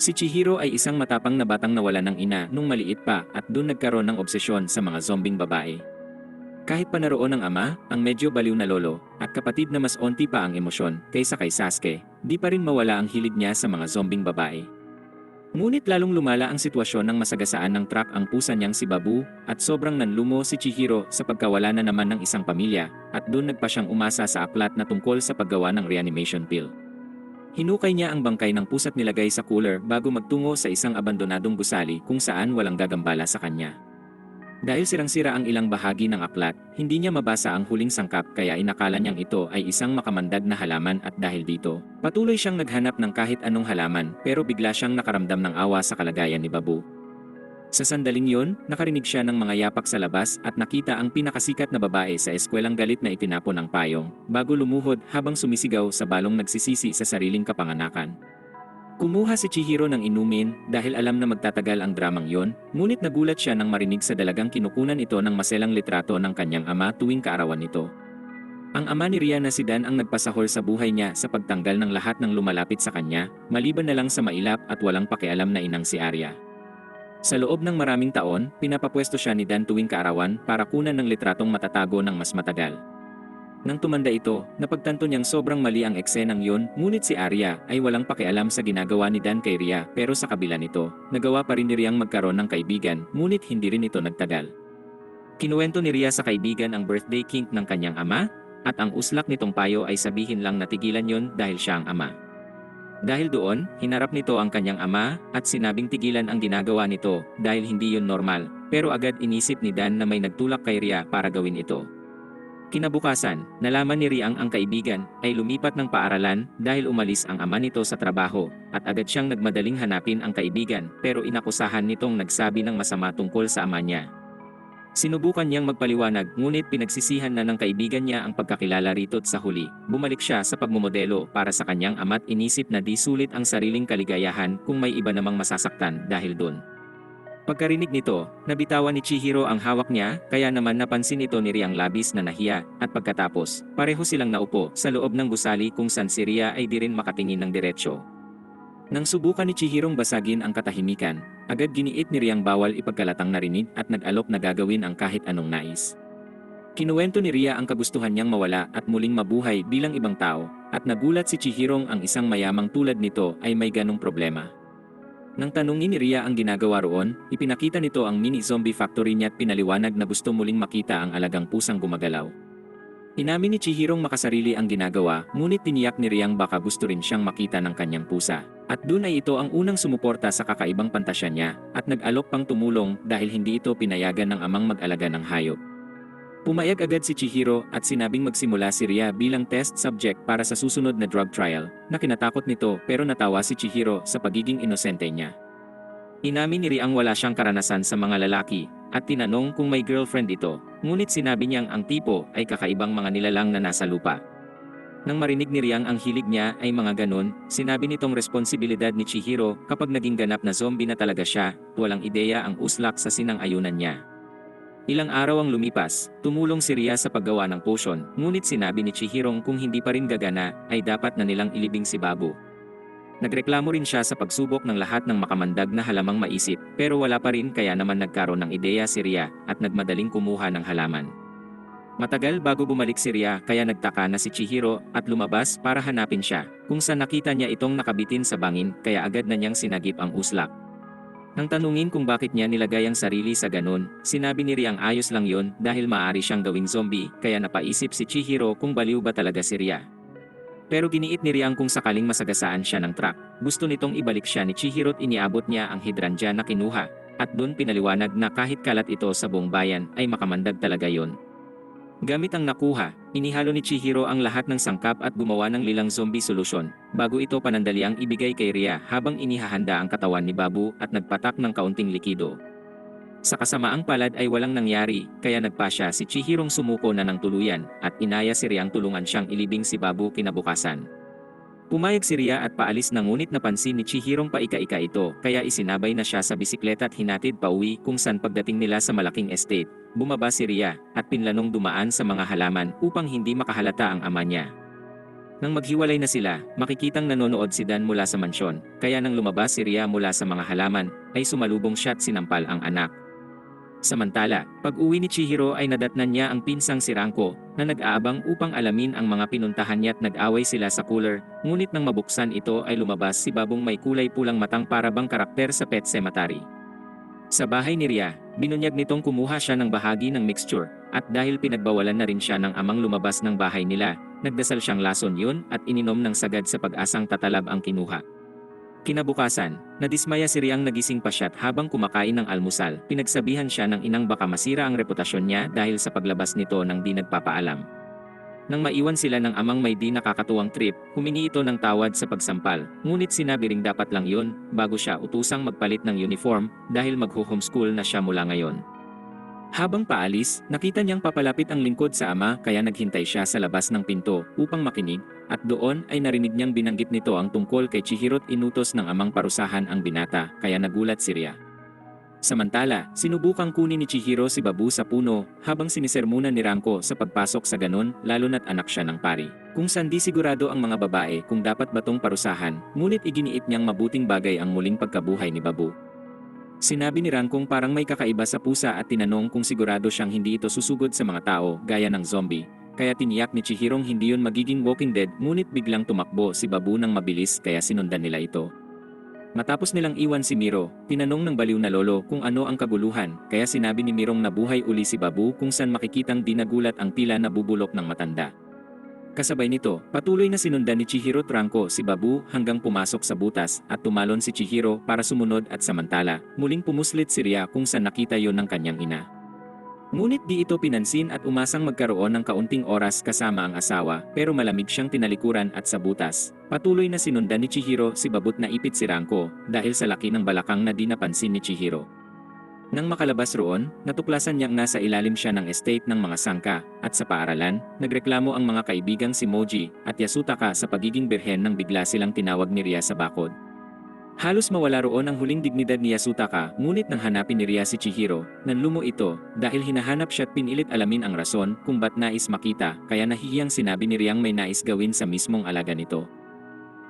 Si Chihiro ay isang matapang na batang nawala ng ina nung maliit pa at dun nagkaroon ng obsesyon sa mga zombing babae. Kahit pa naroon ng ama, ang medyo baliw na lolo, at kapatid na mas onti pa ang emosyon kaysa kay Sasuke, di pa rin mawala ang hilig niya sa mga zombing babae. Ngunit lalong lumala ang sitwasyon ng masagasaan ng truck ang pusa niyang si Babu, at sobrang nanlumo si Chihiro sa pagkawala na naman ng isang pamilya, at doon nagpa siyang umasa sa aklat na tungkol sa paggawa ng reanimation pill. Hinukay niya ang bangkay ng pusa't nilagay sa cooler bago magtungo sa isang abandonadong gusali kung saan walang gagambala sa kanya. Dahil sirang-sira ang ilang bahagi ng aklat, hindi niya mabasa ang huling sangkap kaya inakala niyang ito ay isang makamandag na halaman at dahil dito, patuloy siyang naghanap ng kahit anong halaman pero bigla siyang nakaramdam ng awa sa kalagayan ni Babu. Sa sandaling yun, nakarinig siya ng mga yapak sa labas at nakita ang pinakasikat na babae sa eskwelang galit na itinapon ang payong, bago lumuhod habang sumisigaw sa balong nagsisisi sa sariling kapanganakan. Kumuha si Chihiro ng inumin dahil alam na magtatagal ang dramang yon, ngunit nagulat siya nang marinig sa dalagang kinukunan ito ng maselang litrato ng kanyang ama tuwing kaarawan nito. Ang ama ni Ria na si Dan ang nagpasahol sa buhay niya sa pagtanggal ng lahat ng lumalapit sa kanya, maliban na lang sa mailap at walang pakialam na inang si Arya. Sa loob ng maraming taon, pinapapwesto siya ni Dan tuwing kaarawan para kunan ng litratong matatago ng mas matagal. Nang tumanda ito, napagtanto niyang sobrang mali ang eksenang yun, ngunit si Arya ay walang pakialam sa ginagawa ni Dan kay Ria pero sa kabila nito, nagawa pa rin ni Riang magkaroon ng kaibigan, ngunit hindi rin ito nagtagal. Kinuwento ni Ria sa kaibigan ang birthday kink ng kanyang ama, at ang uslak nitong payo ay sabihin lang natigilan yon dahil siya ang ama. Dahil doon, hinarap nito ang kanyang ama at sinabing tigilan ang ginagawa nito dahil hindi yun normal, pero agad inisip ni Dan na may nagtulak kay Ria para gawin ito. Kinabukasan, nalaman ni Riang ang kaibigan ay lumipat ng paaralan dahil umalis ang ama nito sa trabaho at agad siyang nagmadaling hanapin ang kaibigan pero inakusahan nitong nagsabi ng masama tungkol sa ama niya. Sinubukan niyang magpaliwanag ngunit pinagsisihan na ng kaibigan niya ang pagkakilala rito't sa huli. Bumalik siya sa pagmumodelo para sa kanyang ama't inisip na di sulit ang sariling kaligayahan kung may iba namang masasaktan dahil doon. Pagkarinig nito, nabitawan ni Chihiro ang hawak niya, kaya naman napansin ito ni Riang labis na nahiya, at pagkatapos, pareho silang naupo sa loob ng gusali kung saan si Ria ay di rin makatingin ng diretsyo. Nang subukan ni Chihirong basagin ang katahimikan, agad giniit ni Riang bawal ipagkalatang narinig at nag-alok na gagawin ang kahit anong nais. Kinuwento ni Ria ang kagustuhan niyang mawala at muling mabuhay bilang ibang tao, at nagulat si Chihirong ang isang mayamang tulad nito ay may ganong problema. Nang tanungin ni Ria ang ginagawa roon, ipinakita nito ang mini zombie factory niya at pinaliwanag na gusto muling makita ang alagang pusang gumagalaw. Inamin ni Chihirong makasarili ang ginagawa, ngunit tiniyak ni Riang baka gusto rin siyang makita ng kanyang pusa. At doon ay ito ang unang sumuporta sa kakaibang pantasya niya, at nag-alok pang tumulong dahil hindi ito pinayagan ng amang mag-alaga ng hayop. Pumayag agad si Chihiro at sinabing magsimula si Ria bilang test subject para sa susunod na drug trial, na kinatakot nito pero natawa si Chihiro sa pagiging inosente niya. Inamin ni Riang wala siyang karanasan sa mga lalaki, at tinanong kung may girlfriend ito, ngunit sinabi niyang ang tipo ay kakaibang mga nilalang na nasa lupa. Nang marinig ni Riang ang hilig niya ay mga ganon, sinabi nitong responsibilidad ni Chihiro kapag naging ganap na zombie na talaga siya, walang ideya ang uslak sa sinang-ayunan niya. Ilang araw ang lumipas, tumulong si Ria sa paggawa ng potion, ngunit sinabi ni Chihirong kung hindi pa rin gagana, ay dapat na nilang ilibing si Babu. Nagreklamo rin siya sa pagsubok ng lahat ng makamandag na halamang maisip, pero wala pa rin kaya naman nagkaroon ng ideya si Ria at nagmadaling kumuha ng halaman. Matagal bago bumalik si Ria kaya nagtaka na si Chihiro at lumabas para hanapin siya, kung saan nakita niya itong nakabitin sa bangin kaya agad na niyang sinagip ang uslak. Nang tanungin kung bakit niya nilagay ang sarili sa ganun, sinabi ni Riang ayos lang yon dahil maaari siyang gawing zombie kaya napaisip si Chihiro kung baliw ba talaga si Ria. Pero giniit ni Riang kung sakaling masagasaan siya ng truck, gusto nitong ibalik siya ni Chihiro't iniabot niya ang hydrangea na kinuha, at doon pinaliwanag na kahit kalat ito sa buong bayan ay makamandag talaga yon. Gamit ang nakuha, inihalo ni Chihiro ang lahat ng sangkap at gumawa ng lilang zombie solution, bago ito panandaliang ibigay kay Ria habang inihahanda ang katawan ni Babu at nagpatak ng kaunting likido. Sa kasamaang palad ay walang nangyari, kaya nagpasya si Chihirong sumuko na ng tuluyan, at inaya si Riang tulungan siyang ilibing si Babu kinabukasan. Pumayag si Ria at paalis na ngunit napansin ni Chihirong paika-ika ito, kaya isinabay na siya sa bisikleta at hinatid pauwi kung saan pagdating nila sa malaking estate, bumaba si Ria at pinlanong dumaan sa mga halaman upang hindi makahalata ang ama niya. Nang maghiwalay na sila, makikitang nanonood si Dan mula sa mansyon, kaya nang lumabas si Ria mula sa mga halaman, ay sumalubong siya at sinampal ang anak. Samantala, pag-uwi ni Chihiro ay nadatnan niya ang pinsang si Ranko, na nag-aabang upang alamin ang mga pinuntahan niya at nag-away sila sa cooler, ngunit nang mabuksan ito ay lumabas si Babong may kulay pulang matang para bang karakter sa Pet Sematary. Sa bahay ni Ria, binunyag nitong kumuha siya ng bahagi ng mixture, at dahil pinagbawalan na rin siya ng amang lumabas ng bahay nila, nagdasal siyang lason yun at ininom ng sagad sa pag-asang tatalab ang kinuha. Kinabukasan, nadismaya si Riang nagising pa siya habang kumakain ng almusal, pinagsabihan siya ng inang baka masira ang reputasyon niya dahil sa paglabas nito ng di nagpapaalam. Nang maiwan sila ng amang may di nakakatuwang trip, humingi ito ng tawad sa pagsampal, ngunit sinabi ring dapat lang yun, bago siya utusang magpalit ng uniform, dahil magho-homeschool na siya mula ngayon. Habang paalis, nakita niyang papalapit ang lingkod sa ama kaya naghintay siya sa labas ng pinto upang makinig, at doon ay narinig niyang binanggit nito ang tungkol kay Chihiro at inutos ng amang parusahan ang binata, kaya nagulat si Ria. Samantala, sinubukang kunin ni Chihiro si Babu sa puno habang sinisermunan ni Ranko sa pagpasok sa ganon, lalo na't anak siya ng pari. Kung saan di sigurado ang mga babae kung dapat batong parusahan, ngunit iginiit niyang mabuting bagay ang muling pagkabuhay ni Babu. Sinabi ni Rankong parang may kakaiba sa pusa at tinanong kung sigurado siyang hindi ito susugod sa mga tao gaya ng zombie, kaya tiniyak ni Chihirong hindi yun magiging Walking Dead ngunit biglang tumakbo si Babu ng mabilis kaya sinundan nila ito. Matapos nilang iwan si Miro, tinanong ng baliw na lolo kung ano ang kaguluhan, kaya sinabi ni Mirong na buhay uli si Babu kung saan makikitang dinagulat ang tila nabubulok ng matanda. Kasabay nito, patuloy na sinundan ni Chihiro Tranko si Babu hanggang pumasok sa butas at tumalon si Chihiro para sumunod at samantala, muling pumuslit si Ria kung saan nakita yon ng kanyang ina. Ngunit di ito pinansin at umasang magkaroon ng kaunting oras kasama ang asawa pero malamig siyang tinalikuran at sa butas. Patuloy na sinundan ni Chihiro si Babut na ipit si Ranko dahil sa laki ng balakang na di napansin ni Chihiro. Nang makalabas roon, natuklasan niyang nasa ilalim siya ng estate ng mga sangka, at sa paaralan, nagreklamo ang mga kaibigang si Moji at Yasutaka sa pagiging birhen nang bigla silang tinawag ni Ria sa bakod. Halos mawala roon ang huling dignidad ni Yasutaka, ngunit nang hanapin ni Ria si Chihiro, nanlumo ito dahil hinahanap siya at pinilit alamin ang rason kung ba't nais makita, kaya nahihiyang sinabi ni Riang may nais gawin sa mismong alaga nito.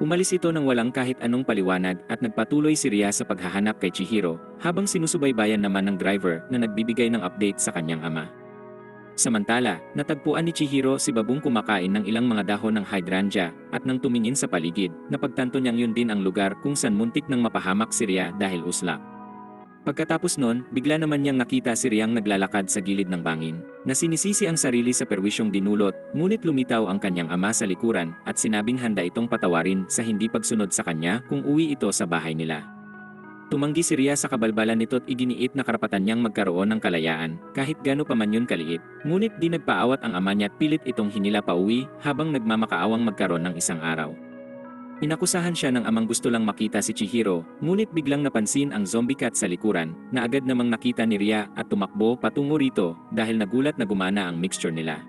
Umalis ito nang walang kahit anong paliwanag at nagpatuloy si Ria sa paghahanap kay Chihiro, habang sinusubaybayan naman ng driver na nagbibigay ng update sa kanyang ama. Samantala, natagpuan ni Chihiro si Babung kumakain ng ilang mga dahon ng hydrangea at nang tumingin sa paligid, napagtanto niyang yun din ang lugar kung saan muntik nang mapahamak si Ria dahil usla. Pagkatapos nun, bigla naman niyang nakita si Riang naglalakad sa gilid ng bangin, na sinisisi ang sarili sa perwisyong dinulot, ngunit lumitaw ang kanyang ama sa likuran at sinabing handa itong patawarin sa hindi pagsunod sa kanya kung uwi ito sa bahay nila. Tumanggi si Ria sa kabalbalan nito at iginiit na karapatan niyang magkaroon ng kalayaan, kahit gaano pa man yun kaliit, ngunit di nagpaawat ang ama niya at pilit itong hinila pa uwi habang nagmamakaawang magkaroon ng isang araw. Inakusahan siya ng amang gusto lang makita si Chihiro, ngunit biglang napansin ang zombie cat sa likuran, na agad namang nakita ni Ria at tumakbo patungo rito dahil nagulat na gumana ang mixture nila.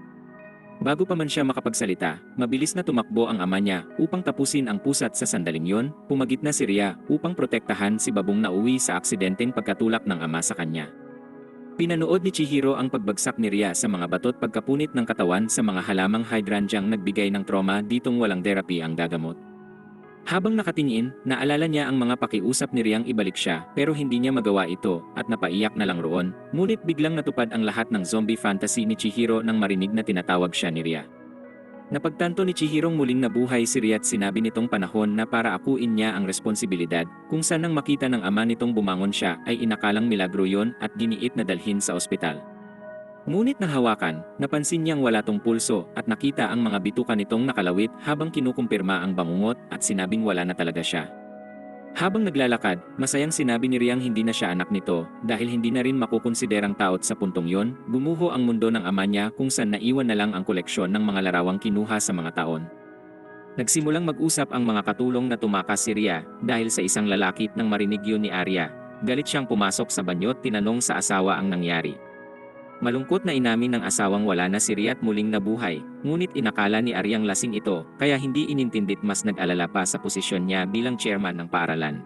Bago pa man siya makapagsalita, mabilis na tumakbo ang ama niya upang tapusin ang pusat sa sandaling yon, pumagit na si Ria upang protektahan si Babung na uwi sa aksidenteng pagkatulak ng ama sa kanya. Pinanood ni Chihiro ang pagbagsak ni Ria sa mga batot pagkapunit ng katawan sa mga halamang hydrangeang nagbigay ng trauma ditong walang therapy ang gagamot. Habang nakatingin, naalala niya ang mga pakiusap ni Riang ibalik siya pero hindi niya magawa ito at napaiyak na lang roon, ngunit biglang natupad ang lahat ng zombie fantasy ni Chihiro nang marinig na tinatawag siya ni Ria. Napagtanto ni Chihirong muling nabuhay si Ria at sinabi nitong panahon na para akuin niya ang responsibilidad, kung saan nang makita ng ama nitong bumangon siya ay inakalang milagro yon at giniit na dalhin sa ospital. Ngunit nang hawakan, napansin niyang wala tong pulso at nakita ang mga bituka nitong nakalawit habang kinukumpirma ang bangungot at sinabing wala na talaga siya. Habang naglalakad, masayang sinabi ni Riang hindi na siya anak nito dahil hindi na rin makukonsiderang taot sa puntong yon, bumuho ang mundo ng ama niya kung saan naiwan na lang ang koleksyon ng mga larawang kinuha sa mga taon. Nagsimulang mag-usap ang mga katulong na tumakas si Ria dahil sa isang lalaki nang marinig yun ni Arya. Galit siyang pumasok sa banyo at tinanong sa asawa ang nangyari. Malungkot na inamin ng asawang wala na si Ria at muling nabuhay, ngunit inakala ni Aryang lasing ito, kaya hindi inintindit mas nag-alala pa sa posisyon niya bilang chairman ng paaralan.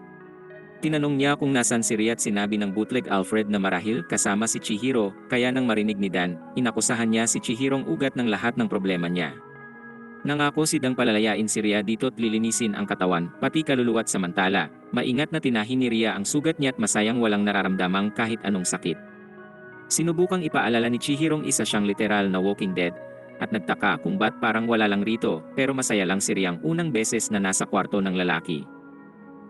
Tinanong niya kung nasan si Ria at sinabi ng bootleg Alfred na marahil kasama si Chihiro, kaya nang marinig ni Dan, inakusahan niya si Chihirong ugat ng lahat ng problema niya. Nangako si Dang palalayain si Ria dito't lilinisin ang katawan, pati kaluluwa't samantala. Maingat na tinahi ni Ria ang sugat niya at masayang walang nararamdamang kahit anong sakit. Sinubukang ipaalala ni Chihirong isa siyang literal na walking dead, at nagtaka kung ba't parang wala lang rito, pero masaya lang si Riang unang beses na nasa kwarto ng lalaki.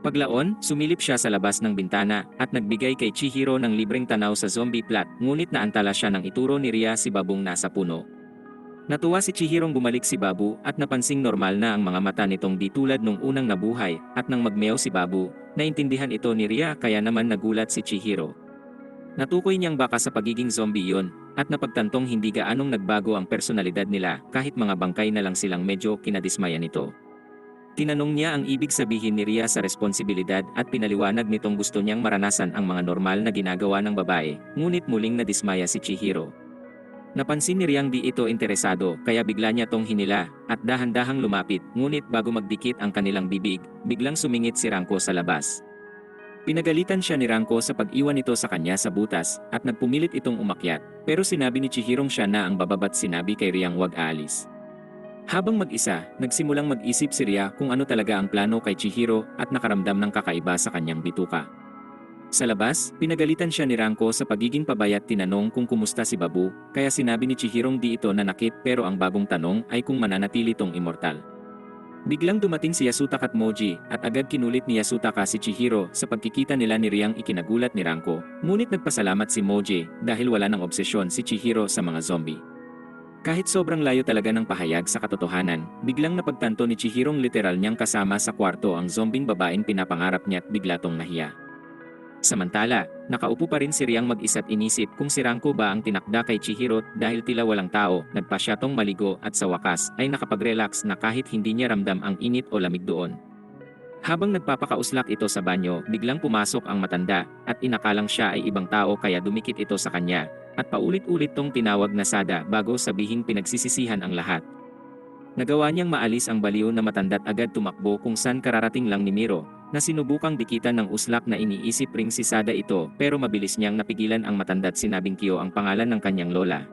Paglaon, sumilip siya sa labas ng bintana at nagbigay kay Chihiro ng libreng tanaw sa zombie plot, ngunit naantala siya nang ituro ni Ria si Babong nasa puno. Natuwa si Chihirong bumalik si Babu at napansing normal na ang mga mata nitong di tulad nung unang nabuhay, at nang magmeow si Babu, naintindihan ito ni Ria kaya naman nagulat si Chihiro. Natukoy niyang baka sa pagiging zombie yun, at napagtantong hindi gaanong nagbago ang personalidad nila kahit mga bangkay na lang silang medyo kinadismaya nito. Tinanong niya ang ibig sabihin ni Ria sa responsibilidad at pinaliwanag nitong gusto niyang maranasan ang mga normal na ginagawa ng babae, ngunit muling nadismaya si Chihiro. Napansin ni Riang di ito interesado kaya bigla niya tong hinila at dahan-dahang lumapit, ngunit bago magdikit ang kanilang bibig, biglang sumingit si Ranko sa labas. Pinagalitan siya ni Ranko sa pag-iwan nito sa kanya sa butas at nagpumilit itong umakyat, pero sinabi ni Chihirong siya na ang bababa't sinabi kay Riang wag aalis. Habang mag-isa, nagsimulang mag-isip si Ria kung ano talaga ang plano kay Chihiro at nakaramdam ng kakaiba sa kanyang bituka. Sa labas, pinagalitan siya ni Ranko sa pagiging pabayat, tinanong kung kumusta si Babu, kaya sinabi ni Chihirong di ito nanakit, pero ang bagong tanong ay kung mananatili tong immortal. Biglang dumating si Yasutaka at Moji at agad kinulit ni Yasutaka si Chihiro sa pagkikita nila ni Riang. Ikinagulat ni Ranko, ngunit nagpasalamat si Moji dahil wala ng obsesyon si Chihiro sa mga zombie. Kahit sobrang layo talaga ng pahayag sa katotohanan, biglang napagtanto ni Chihirong literal niyang kasama sa kwarto ang zombing babaeng pinapangarap niya at bigla tong nahiya. Samantala, nakaupo pa rin si Riang mag-isa't inisip kung si Ranko ba ang tinakda kay Chihiro dahil tila walang tao, nagpa siya tong maligo at sa wakas ay nakapag-relax na kahit hindi niya ramdam ang init o lamig doon. Habang nagpapakauslak ito sa banyo, biglang pumasok ang matanda at inakalang siya ay ibang tao kaya dumikit ito sa kanya at paulit-ulit tong tinawag na Sada bago sabihing pinagsisisihan ang lahat. Nagawa niyang maalis ang baliw na matanda't agad tumakbo kung saan kararating lang ni Miro, na sinubukang dikitan ng uslak na iniisip ring si Sada ito, pero mabilis niyang napigilan ang matanda't sinabing Kyo ang pangalan ng kanyang lola.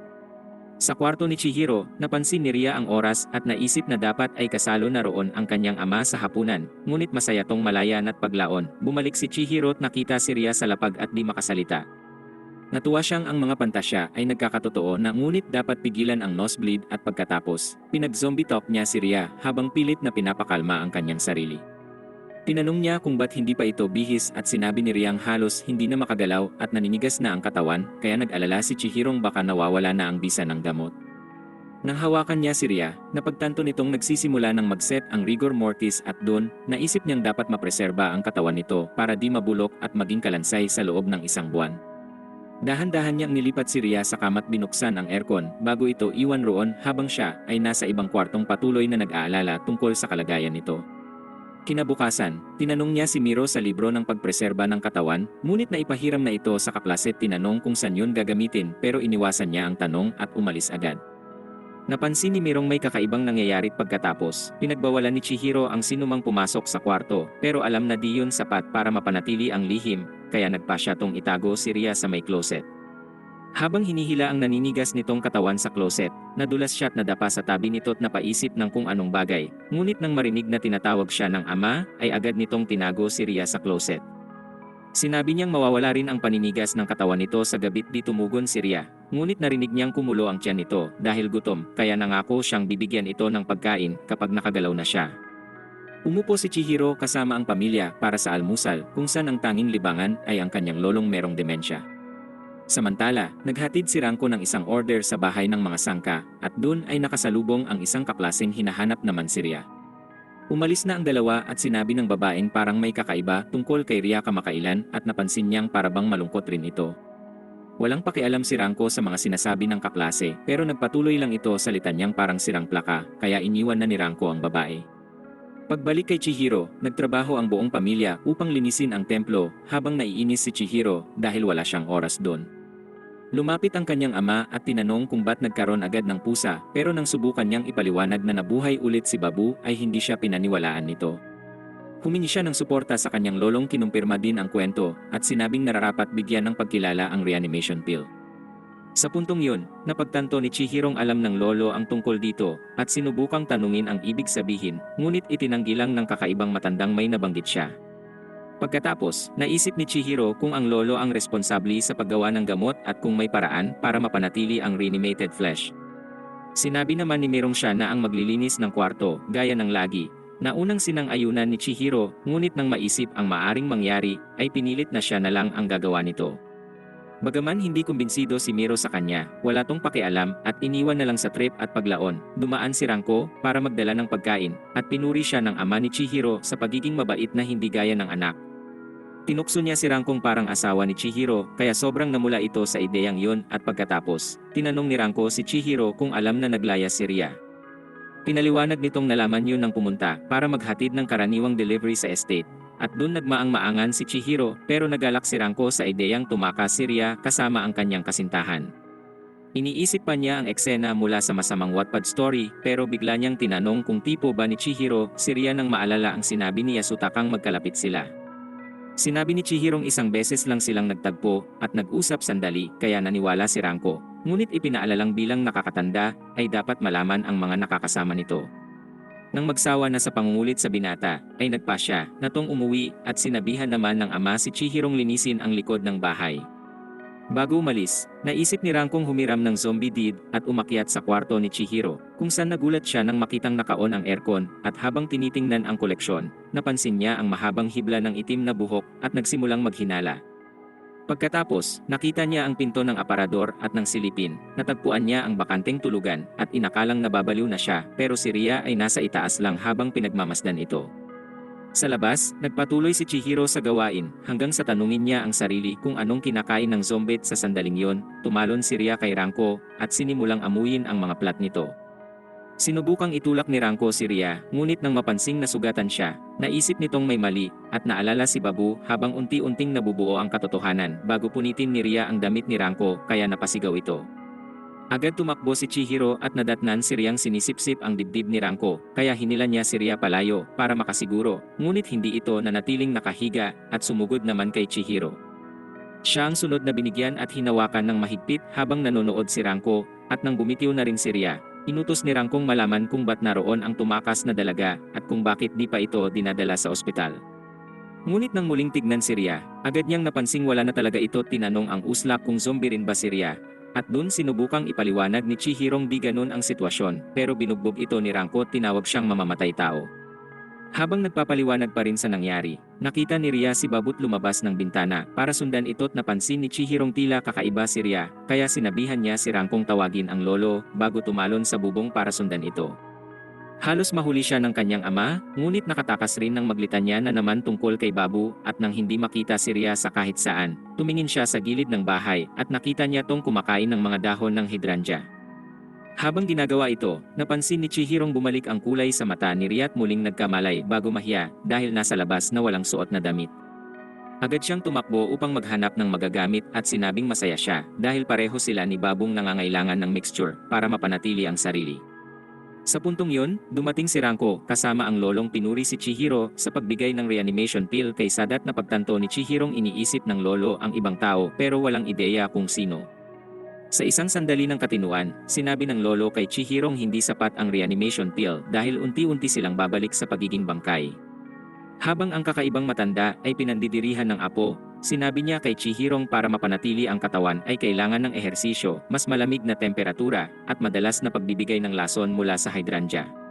Sa kwarto ni Chihiro, napansin ni Ria ang oras at naisip na dapat ay kasalo na roon ang kanyang ama sa hapunan, ngunit masaya tong malayan at paglaon. Bumalik si Chihiro at nakita si Ria sa lapag at di makasalita. Natuwa siyang ang mga pantasya ay nagkakatotoo na, ngunit dapat pigilan ang nosebleed at pagkatapos, pinag-zombie talk niya si Ria habang pilit na pinapakalma ang kanyang sarili. Tinanong niya kung ba't hindi pa ito bihis at sinabi ni Riang halos hindi na makagalaw at naninigas na ang katawan, kaya nag-alala si Chihirong baka nawawala na ang bisa ng gamot. Nang hawakan niya si Ria, napagtanto nitong nagsisimula ng mag-set ang rigor mortis at doon, naisip niyang dapat mapreserba ang katawan nito para di mabulok at maging kalansay sa loob ng isang buwan. Dahan-dahan niyang nilipat si Ria sa kama't binuksan ang aircon bago ito iwan roon habang siya ay nasa ibang kwartong patuloy na nag-aalala tungkol sa kalagayan nito. Kinabukasan, tinanong niya si Miro sa libro ng pagpreserba ng katawan, ngunit naipahiram na ito sa kaklase. Tinanong kung saan yun gagamitin pero iniwasan niya ang tanong at umalis agad. Napansin ni Mirong may kakaibang nangyayari pagkatapos, pinagbawalan ni Chihiro ang sinumang pumasok sa kwarto, pero alam na di yun sapat para mapanatili ang lihim, kaya nagpa siya tong itago si Ria sa may closet. Habang hinihila ang naninigas nitong katawan sa closet, nadulas siya at nadapa sa tabi nito at napaisip ng kung anong bagay, ngunit nang marinig na tinatawag siya ng ama, ay agad nitong tinago si Ria sa closet. Sinabi niyang mawawala rin ang paninigas ng katawan nito sa gabit di tumugon si Ria, ngunit narinig niyang kumulo ang tiyan nito dahil gutom, kaya nangako siyang bibigyan ito ng pagkain kapag nakagalaw na siya. Umupo si Chihiro kasama ang pamilya para sa almusal kung saan ang tanging libangan ay ang kanyang lolong merong demensya. Samantala, naghatid si Ranko ng isang order sa bahay ng mga sangka at doon ay nakasalubong ang isang kaklaseng hinahanap naman si Ria. Umalis na ang dalawa at sinabi ng babaeng parang may kakaiba tungkol kay Ria kamakailan at napansin niyang parabang malungkot rin ito. Walang pakialam si Ranko sa mga sinasabi ng kaklase pero nagpatuloy lang ito sa litanyang parang sirang plaka kaya iniwan na ni Ranko ang babae. Pagbalik kay Chihiro, nagtrabaho ang buong pamilya upang linisin ang templo habang naiinis si Chihiro dahil wala siyang oras doon. Lumapit ang kanyang ama at tinanong kung ba't nagkaroon agad ng pusa, pero nang subukan niyang ipaliwanag na nabuhay ulit si Babu ay hindi siya pinaniwalaan nito. Humingi siya ng suporta sa kanyang lolong, kinumpirma din ang kwento at sinabing nararapat bigyan ng pagkilala ang reanimation pill. Sa puntong yun, napagtanto ni Chihirong alam ng lolo ang tungkol dito at sinubukang tanungin ang ibig sabihin, ngunit itinanggi lang ng kakaibang matandang may nabanggit siya. Pagkatapos, naisip ni Chihiro kung ang lolo ang responsabli sa paggawa ng gamot at kung may paraan para mapanatili ang reanimated flesh. Sinabi naman ni Mirong siya na ang maglilinis ng kwarto, gaya ng lagi, na unang sinang-ayunan ni Chihiro, ngunit nang maisip ang maaring mangyari, ay pinilit na siya na lang ang gagawa nito. Bagaman hindi kumbinsido si Miro sa kanya, wala tong pakialam at iniwan na lang sa trip at paglaon, dumaan si Ranko para magdala ng pagkain at pinuri siya ng ama ni Chihiro sa pagiging mabait na hindi gaya ng anak. Tinukso niya si Rangkong parang asawa ni Chihiro kaya sobrang namula ito sa ideyang yun at pagkatapos, tinanong ni Ranko si Chihiro kung alam na naglaya si Ria. Pinaliwanag nitong nalaman yun nang pumunta para maghatid ng karaniwang delivery sa estate. At doon nagmaang-maangan si Chihiro pero nagalak si Ranko sa ideyang tumakas si Ria kasama ang kanyang kasintahan. Iniisip pa niya ang eksena mula sa masamang Wattpad story pero bigla niyang tinanong kung tipo ba ni Chihiro si Ria nang maalala ang sinabi ni Yasutakang magkalapit sila. Sinabi ni Chihirong isang beses lang silang nagtagpo at nag-usap sandali kaya naniwala si Ranko. Ngunit ipinaalalang bilang nakakatanda ay dapat malaman ang mga nakakasama nito. Nang magsawa na sa pangungulit sa binata, ay nagpasya na tong umuwi at sinabihan naman ng ama si Chihirong linisin ang likod ng bahay. Bago umalis, naisip ni Rangkong humiram ng zombie deed at umakyat sa kwarto ni Chihiro, kung saan nagulat siya nang makitang naka-on ang aircon at habang tinitingnan ang koleksyon, napansin niya ang mahabang hibla ng itim na buhok at nagsimulang maghinala. Pagkatapos, nakita niya ang pinto ng aparador at nang silipin, natagpuan niya ang bakanteng tulugan at inakalang nababaliw na siya pero si Ria ay nasa itaas lang habang pinagmamasdan ito. Sa labas, nagpatuloy si Chihiro sa gawain hanggang sa tanungin niya ang sarili kung anong kinakain ng zombie sa sandaling yon, tumalon si Ria kay Ranko at sinimulang amuyin ang mga plat nito. Sinubukang itulak ni Ranko si Ria, ngunit nang mapansing nasugatan siya, naisip nitong may mali, at naalala si Babu habang unti-unting nabubuo ang katotohanan bago punitin ni Ria ang damit ni Ranko kaya napasigaw ito. Agad tumakbo si Chihiro at nadatnan si Riang sinisipsip ang dibdib ni Ranko, kaya hinila niya si Ria palayo para makasiguro, ngunit hindi ito nanatiling nakahiga at sumugod naman kay Chihiro. Siya ang sunod na binigyan at hinawakan ng mahigpit habang nanonood si Ranko, at nang bumitiw na rin si Ria, inutos ni Rangkong malaman kung ba't naroon ang tumakas na dalaga at kung bakit di pa ito dinadala sa ospital. Ngunit nang muling tignan si Ria, agad niyang napansing wala na talaga ito. Tinanong ang uslak kung zombie rin ba si Ria, at dun sinubukang ipaliwanag ni Chihirong di ganun ang sitwasyon pero binugbog ito ni Ranko, tinawag siyang mamamatay tao. Habang nagpapaliwanag pa rin sa nangyari, nakita ni Ria si Babut lumabas ng bintana para sundan ito't napansin ni Chihirong tila kakaiba si Ria, kaya sinabihan niya si Rangkong tawagin ang lolo bago tumalon sa bubong para sundan ito. Halos mahuli siya ng kanyang ama, ngunit nakatakas rin ng maglitanya na naman tungkol kay Babu at nang hindi makita si Ria sa kahit saan, tumingin siya sa gilid ng bahay at nakita niya tong kumakain ng mga dahon ng hydrangea. Habang ginagawa ito, napansin ni Chihirong bumalik ang kulay sa mata ni Ria at muling nagkamalay bago mahiya dahil nasa labas na walang suot na damit. Agad siyang tumakbo upang maghanap ng magagamit at sinabing masaya siya dahil pareho sila ni Babong nangangailangan ng mixture para mapanatili ang sarili. Sa puntong yun, dumating si Ranko kasama ang lolong pinuri si Chihiro sa pagbigay ng reanimation pill kay Sadat. Na pagtanto ni Chihirong iniisip ng lolo ang ibang tao pero walang ideya kung sino. Sa isang sandali ng katinuan, sinabi ng lolo kay Chihirong hindi sapat ang reanimation pill dahil unti-unti silang babalik sa pagiging bangkay. Habang ang kakaibang matanda ay pinandidirihan ng apo, sinabi niya kay Chihirong para mapanatili ang katawan ay kailangan ng ehersisyo, mas malamig na temperatura, at madalas na pagbibigay ng lason mula sa hydrangea.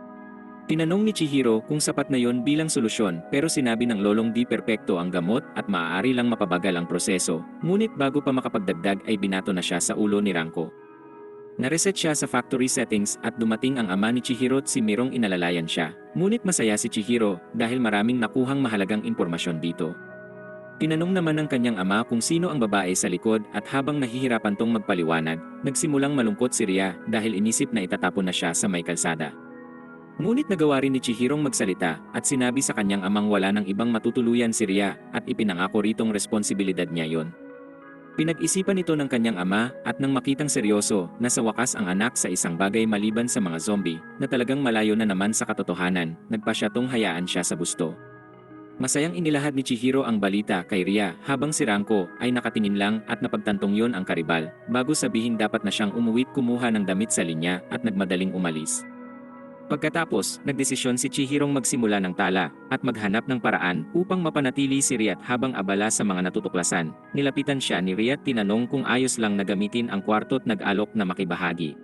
Tinanong ni Chihiro kung sapat na yon bilang solusyon pero sinabi ng lolong di perpekto ang gamot at maaari lang mapabagal ang proseso, ngunit bago pa makapagdagdag ay binato na siya sa ulo ni Ranko. Nareset siya sa factory settings at dumating ang ama ni Chihiro at si Mirong inalalayan siya, ngunit masaya si Chihiro dahil maraming nakuhang mahalagang impormasyon dito. Tinanong naman ng kanyang ama kung sino ang babae sa likod at habang nahihirapan tong magpaliwanag, nagsimulang malungkot si Ria dahil inisip na itatapon na siya sa may kalsada. Ngunit nagawa rin ni Chihirong magsalita at sinabi sa kanyang amang wala ng ibang matutuluyan si Ria at ipinangako ritong responsibilidad niya yon. Pinag-isipan ito ng kanyang ama at nang makitang seryoso na sa wakas ang anak sa isang bagay maliban sa mga zombie na talagang malayo na naman sa katotohanan, nagpa siya tong hayaan siya sa gusto. Masayang inilahad ni Chihiro ang balita kay Ria habang si Ranko ay nakatingin lang at napagtantong yon ang karibal bago sabihin dapat na siyang umuwi't kumuha ng damit sa linya at nagmadaling umalis. Pagkatapos, nagdesisyon si Chihirong magsimula ng tala at maghanap ng paraan upang mapanatili si Riat habang abala sa mga natutuklasan. Nilapitan siya ni Riat tinanong kung ayos lang na gamitin ang kwarto at nag-alok na makibahagi.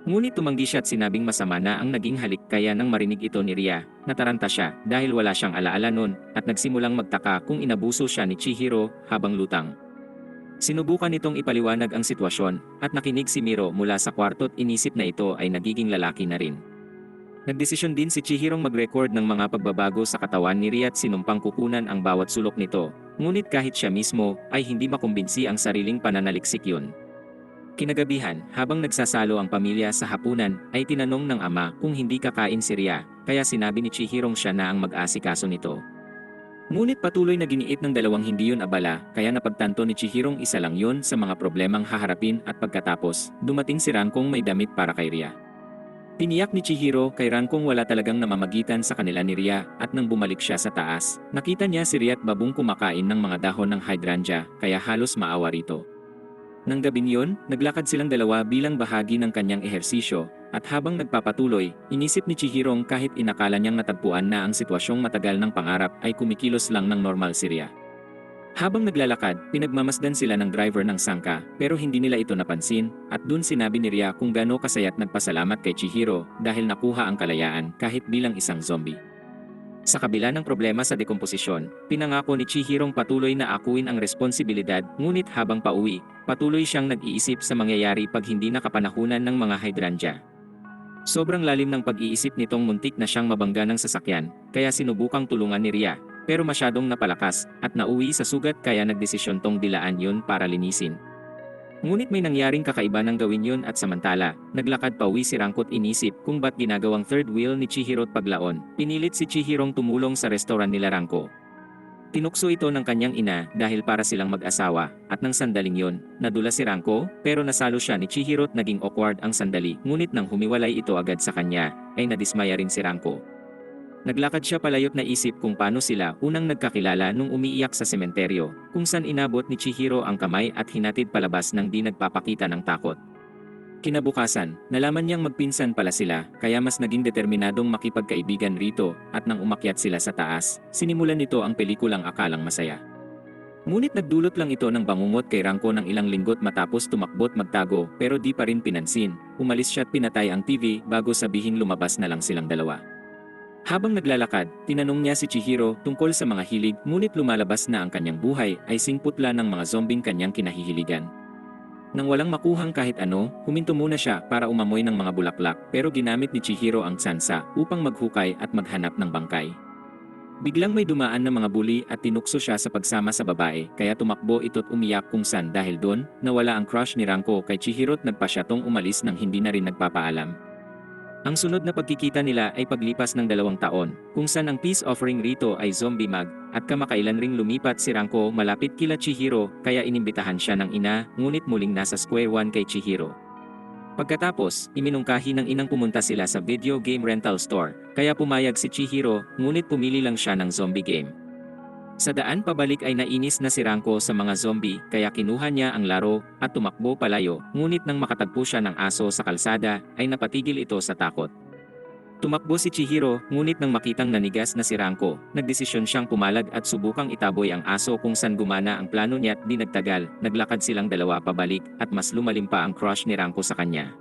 Ngunit tumanggi siya at sinabing masama na ang naging halik kaya nang marinig ito ni Ria, nataranta siya dahil wala siyang alaala nun at nagsimulang magtaka kung inabuso siya ni Chihiro habang lutang. Sinubukan nitong ipaliwanag ang sitwasyon at nakinig si Miro mula sa kwarto at inisip na ito ay nagiging lalaki na rin. Nagdesisyon din si Chihirong mag-record ng mga pagbabago sa katawan ni Ria at sinumpang kukunan ang bawat sulok nito, ngunit kahit siya mismo ay hindi makumbinsi ang sariling pananaliksik yun. Kinagabihan, habang nagsasalo ang pamilya sa hapunan, ay tinanong ng ama kung hindi kakain si Ria, kaya sinabi ni Chihirong siya na ang mag-asikaso nito. Ngunit patuloy na giniit ng dalawang hindi yun abala, kaya napagtanto ni Chihirong isa lang yun sa mga problemang haharapin at pagkatapos, dumating si Rankong may damit para kay Ria. Tiniyak ni Chihiro kay Rankong wala talagang namamagitan sa kanila ni Ria at nang bumalik siya sa taas, nakita niya si Ria at babong kumakain ng mga dahon ng hydrangea kaya halos maawa rito. Nang gabing yun, naglakad silang dalawa bilang bahagi ng kanyang ehersisyo, at habang nagpapatuloy, inisip ni Chihirong kahit inakala niyang natagpuan na ang sitwasyong matagal ng pangarap ay kumikilos lang ng normal si Ria. Habang naglalakad, pinagmamasdan sila ng driver ng sangka pero hindi nila ito napansin at dun sinabi ni Ria kung gaano kasaya't nagpasalamat kay Chihiro dahil nakuha ang kalayaan kahit bilang isang zombie. Sa kabila ng problema sa dekomposisyon, pinangako ni Chihirong patuloy na akuin ang responsibilidad ngunit habang pauwi, patuloy siyang nag-iisip sa mangyayari pag hindi nakapanahunan ng mga hydrangea. Sobrang lalim ng pag-iisip nitong muntik na siyang mabangga ng sasakyan, kaya sinubukang tulungan ni Ria, pero masyadong napalakas at nauwi sa sugat kaya nagdesisyon tong dilaan yun para linisin. Ngunit may nangyaring kakaiba ng gawin yun at samantala, naglakad pauwi si Rankot inisip kung ba't ginagawang third wheel ni Chihiro at paglaon. Pinilit si Chihirong tumulong sa restaurant nila Ranko. Tinukso ito ng kanyang ina dahil para silang mag-asawa at nang sandaling yun, nadula si Ranko pero nasalo siya ni Chihiro at naging awkward ang sandali ngunit nang humiwalay ito agad sa kanya, ay nadismaya rin si Ranko. Naglakad siya palayot na isip kung paano sila unang nagkakilala nung umiiyak sa sementeryo, kung saan inabot ni Chihiro ang kamay at hinatid palabas nang di nagpapakita ng takot. Kinabukasan, nalaman niyang magpinsan pala sila, kaya mas naging determinadong makipagkaibigan rito, at nang umakyat sila sa taas, sinimulan nito ang pelikulang akalang masaya. Ngunit nagdulot lang ito ng bangungot kay Ranko ng ilang linggot matapos tumakbo't magtago pero di pa rin pinansin, umalis siya at pinatay ang TV bago sabihin lumabas na lang silang dalawa. Habang naglalakad, tinanong niya si Chihiro tungkol sa mga hilig ngunit lumalabas na ang kanyang buhay ay singputla ng mga zombing kanyang kinahihiligan. Nang walang makuhang kahit ano, huminto muna siya para umamoy ng mga bulaklak pero ginamit ni Chihiro ang tsansa upang maghukay at maghanap ng bangkay. Biglang may dumaan na mga buli at tinukso siya sa pagsama sa babae kaya tumakbo ito't umiyak kung saan dahil doon, nawala ang crush ni Ranko kay Chihiro at nagpa siya tong umalis nang hindi na rin nagpapaalam. Ang sunod na pagkikita nila ay paglipas ng 2 taon, kung saan ang peace offering rito ay zombie mag, at kamakailan ring lumipat si Ranko malapit kila Chihiro kaya inimbitahan siya ng ina, ngunit muling nasa square one kay Chihiro. Pagkatapos, iminungkahi ng inang pumunta sila sa video game rental store, kaya pumayag si Chihiro, ngunit pumili lang siya ng zombie game. Sa daan pabalik ay nainis na si Ranko sa mga zombie kaya kinuha niya ang laro at tumakbo palayo, ngunit nang makatagpo siya ng aso sa kalsada ay napatigil ito sa takot. Tumakbo si Chihiro ngunit nang makitang nanigas na si Ranko, nagdesisyon siyang pumalag at subukang itaboy ang aso kung saan gumana ang plano niya at di nagtagal, naglakad silang dalawa pabalik at mas lumalim pa ang crush ni Ranko sa kanya.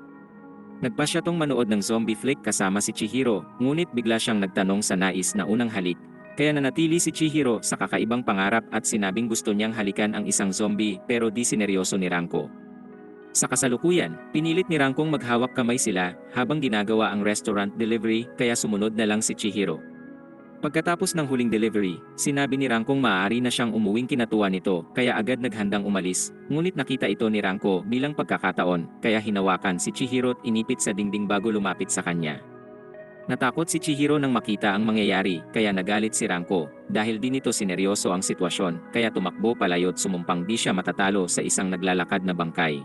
Nagpa siya tong manood ng zombie flick kasama si Chihiro, ngunit bigla siyang nagtanong sa nais na unang halik. Kaya nanatili si Chihiro sa kakaibang pangarap at sinabing gusto niyang halikan ang isang zombie pero di sineryoso ni Ranko. Sa kasalukuyan, pinilit ni Rankong maghawak kamay sila habang ginagawa ang restaurant delivery kaya sumunod na lang si Chihiro. Pagkatapos ng huling delivery, sinabi ni Rankong maaari na siyang umuwing kinatuwa nito kaya agad naghandang umalis, ngunit nakita ito ni Ranko bilang pagkakataon kaya hinawakan si Chihiro at inipit sa dingding bago lumapit sa kanya. Natakot si Chihiro nang makita ang mangyayari kaya nagalit si Ranko dahil di nito sineryoso ang sitwasyon kaya tumakbo palayo at sumumpang di siya matatalo sa isang naglalakad na bangkay.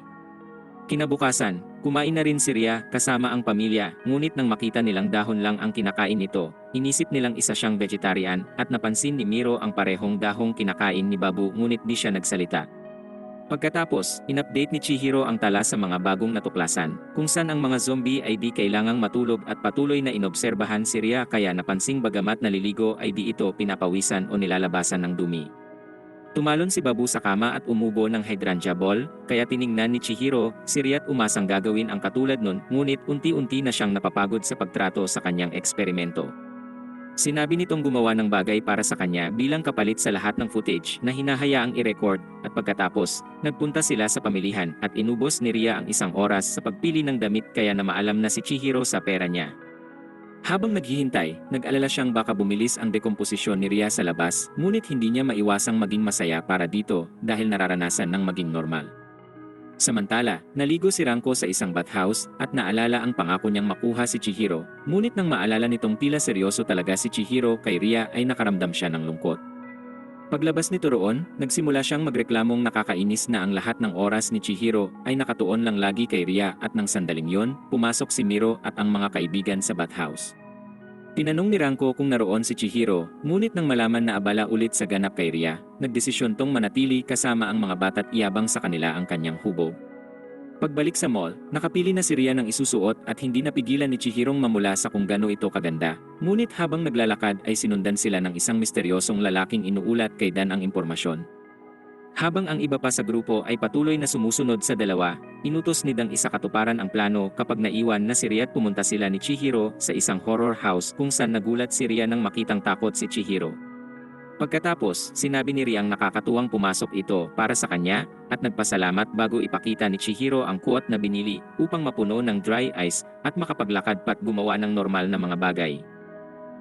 Kinabukasan, kumain na rin si Ria kasama ang pamilya, ngunit nang makita nilang dahon lang ang kinakain nito, inisip nilang isa siyang vegetarian at napansin ni Miro ang parehong dahong kinakain ni Babu ngunit di siya nagsalita. Pagkatapos, in-update ni Chihiro ang tala sa mga bagong natuklasan, kung saan ang mga zombie ay di kailangang matulog at patuloy na inobserbahan si Ria kaya napansing bagamat naliligo ay di ito pinapawisan o nilalabasan ng dumi. Tumalon si Babu sa kama at umubo ng hydrangea ball, kaya tiningnan ni Chihiro, si Ria't umasang gagawin ang katulad nun, ngunit unti-unti na siyang napapagod sa pagtrato sa kanyang eksperimento. Sinabi nitong gumawa ng bagay para sa kanya bilang kapalit sa lahat ng footage na hinahayaang i-record, at pagkatapos, nagpunta sila sa pamilihan at inubos ni Ria ang 1 oras sa pagpili ng damit kaya na maalam na si Chihiro sa pera niya. Habang naghihintay, nag-alala siyang baka bumilis ang dekomposisyon ni Ria sa labas, ngunit hindi niya maiwasang maging masaya para dito dahil nararanasan ng maging normal. Samantala, naligo si Ranko sa isang bathhouse at naalala ang pangako niyang makuha si Chihiro, ngunit nang maalala nitong tila seryoso talaga si Chihiro kay Ria ay nakaramdam siya ng lungkot. Paglabas nito roon, nagsimula siyang magreklamong nakakainis na ang lahat ng oras ni Chihiro ay nakatuon lang lagi kay Ria at nang sandaling yon, pumasok si Miro at ang mga kaibigan sa bathhouse. Tinanong ni Ranko kung naroon si Chihiro, ngunit nang malaman na abala ulit sa ganap kay Ria, nagdesisyon tong manatili kasama ang mga bata't iyabang sa kanila ang kanyang hubog. Pagbalik sa mall, nakapili na si Ria ng isusuot at hindi napigilan ni Chihirong mamula sa kung gaano ito kaganda. Ngunit habang naglalakad ay sinundan sila ng isang misteryosong lalaking inuulat kay Dan ang impormasyon. Habang ang iba pa sa grupo ay patuloy na sumusunod sa dalawa, inutos ni Dang isa katuparan ang plano kapag naiwan na si Ria at pumunta sila ni Chihiro sa isang horror house kung saan nagulat si Ria nang makitang takot si Chihiro. Pagkatapos, sinabi ni Ria ang nakakatuwang pumasok ito para sa kanya at nagpasalamat bago ipakita ni Chihiro ang kuot na binili upang mapuno ng dry ice at makapaglakad pat gumawa ng normal na mga bagay.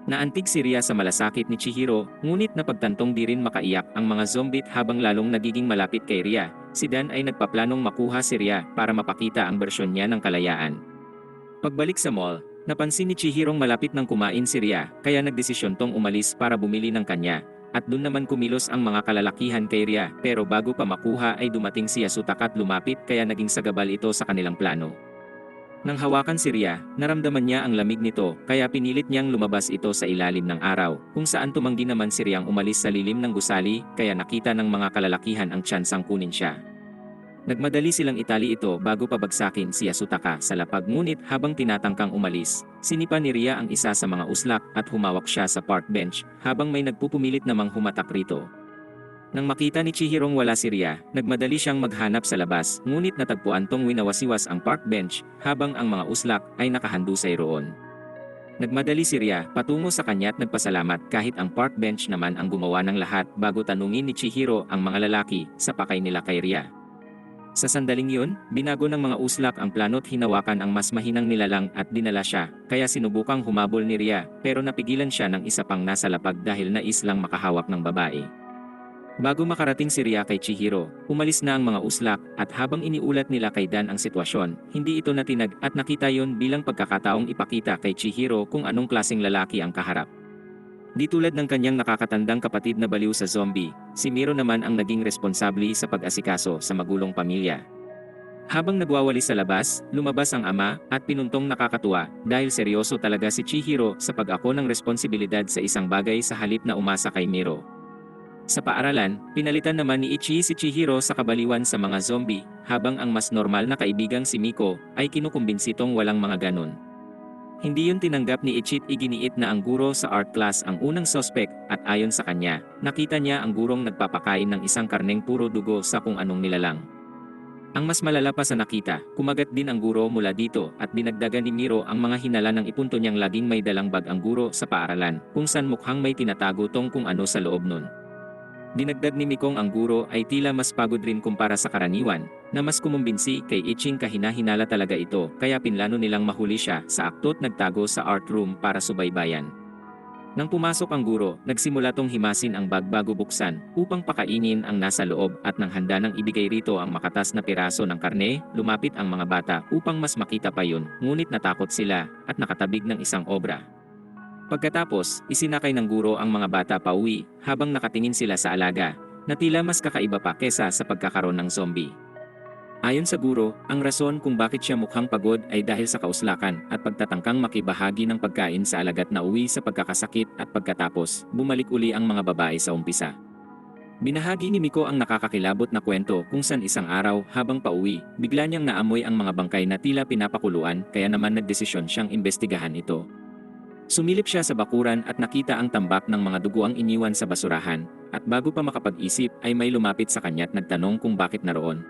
Naantig si Ria sa malasakit ni Chihiro, ngunit napagtantong di rin makaiyak ang mga zombie habang lalong nagiging malapit kay Ria. Si Dan ay nagpaplanong makuha si Ria para mapakita ang bersyon niya ng kalayaan. Pagbalik sa mall, napansin ni Chihirong malapit nang kumain si Ria, kaya nagdesisyon tong umalis para bumili ng kanya. At dun naman kumilos ang mga kalalakihan kay Ria, pero bago pa makuha ay dumating si Yasutaka at lumapit kaya naging sagabal ito sa kanilang plano. Nang hawakan si Ria, naramdaman niya ang lamig nito kaya pinilit niyang lumabas ito sa ilalim ng araw, kung saan tumanggi naman si Riang umalis sa lilim ng gusali kaya nakita ng mga kalalakihan ang tsansang kunin siya. Nagmadali silang itali ito bago pabagsakin si Yasutaka sa lapag, ngunit habang tinatangkang umalis, sinipa ni Ria ang isa sa mga uslak at humawak siya sa park bench habang may nagpupumilit namang humatak rito. Nang makita ni Chihirong wala si Ria, nagmadali siyang maghanap sa labas, ngunit natagpuan tong winawasiwas ang park bench habang ang mga uslak ay nakahandusay roon. Nagmadali si Ria patungo sa kanya at nagpasalamat kahit ang park bench naman ang gumawa ng lahat bago tanungin ni Chihiro ang mga lalaki sa pakay nila kay Ria. Sa sandaling yun, binago ng mga uslak ang plano't hinawakan ang mas mahinang nilalang at dinala siya, kaya sinubukang humabol ni Ria pero napigilan siya ng isa pang nasa lapag dahil nais lang makahawak ng babae. Bago makarating si Ria kay Chihiro, umalis na ang mga uslak at habang iniulat nila kay Dan ang sitwasyon, hindi ito natinag at nakita yon bilang pagkakataong ipakita kay Chihiro kung anong klaseng lalaki ang kaharap. Di tulad ng kanyang nakakatandang kapatid na baliw sa zombie, si Miro naman ang naging responsable sa pag-asikaso sa magulong pamilya. Habang nagwawali sa labas, lumabas ang ama at pinuntong nakakatuwa dahil seryoso talaga si Chihiro sa pag-ako ng responsibilidad sa isang bagay sa halip na umasa kay Miro. Sa paaralan, pinalitan naman ni Ichi si Chihiro sa kabaliwan sa mga zombie, habang ang mas normal na kaibigang si Miko ay kinukumbinsitong walang mga ganon. Hindi yun tinanggap ni Ichi at iginiit na ang guro sa art class ang unang suspect at ayon sa kanya, nakita niya ang gurong nagpapakain ng isang karneng puro dugo sa kung anong nilalang. Ang mas malala pa sa nakita, kumagat din ang guro mula dito at dinagdagan ni Miro ang mga hinala ng ipunto niyang laging may dalang bag ang guro sa paaralan, kung saan mukhang may tinatago tong kung ano sa loob nun. Dinagdag ni Mikong ang guro ay tila mas pagod rin kumpara sa karaniwan, na mas kumumbinsi kay Iching kahina-hinala talaga ito kaya pinlano nilang mahuli siya sa akto't nagtago sa art room para subaybayan. Nang pumasok ang guro, nagsimula tong himasin ang bag bago buksan upang pakainin ang nasa loob at nang handa nang ibigay rito ang makatas na piraso ng karne, lumapit ang mga bata upang mas makita pa yun, ngunit natakot sila at nakatabig ng isang obra. Pagkatapos, isinakay ng guro ang mga bata pauwi habang nakatingin sila sa alaga, na tila mas kakaiba pa kesa sa pagkakaroon ng zombie. Ayon sa guro, ang rason kung bakit siya mukhang pagod ay dahil sa kauslakan at pagtatangkang makibahagi ng pagkain sa alagad na uwi sa pagkakasakit at pagkatapos, bumalik uli ang mga babae sa umpisa. Binahagi ni Miko ang nakakakilabot na kwento kung saan isang araw habang pauwi, bigla niyang naamoy ang mga bangkay na tila pinapakuluan kaya naman nagdesisyon siyang imbestigahan ito. Sumilip siya sa bakuran at nakita ang tambak ng mga dugo ang iniwan sa basurahan, at bago pa makapag-isip ay may lumapit sa kanya at nagtanong kung bakit naroon.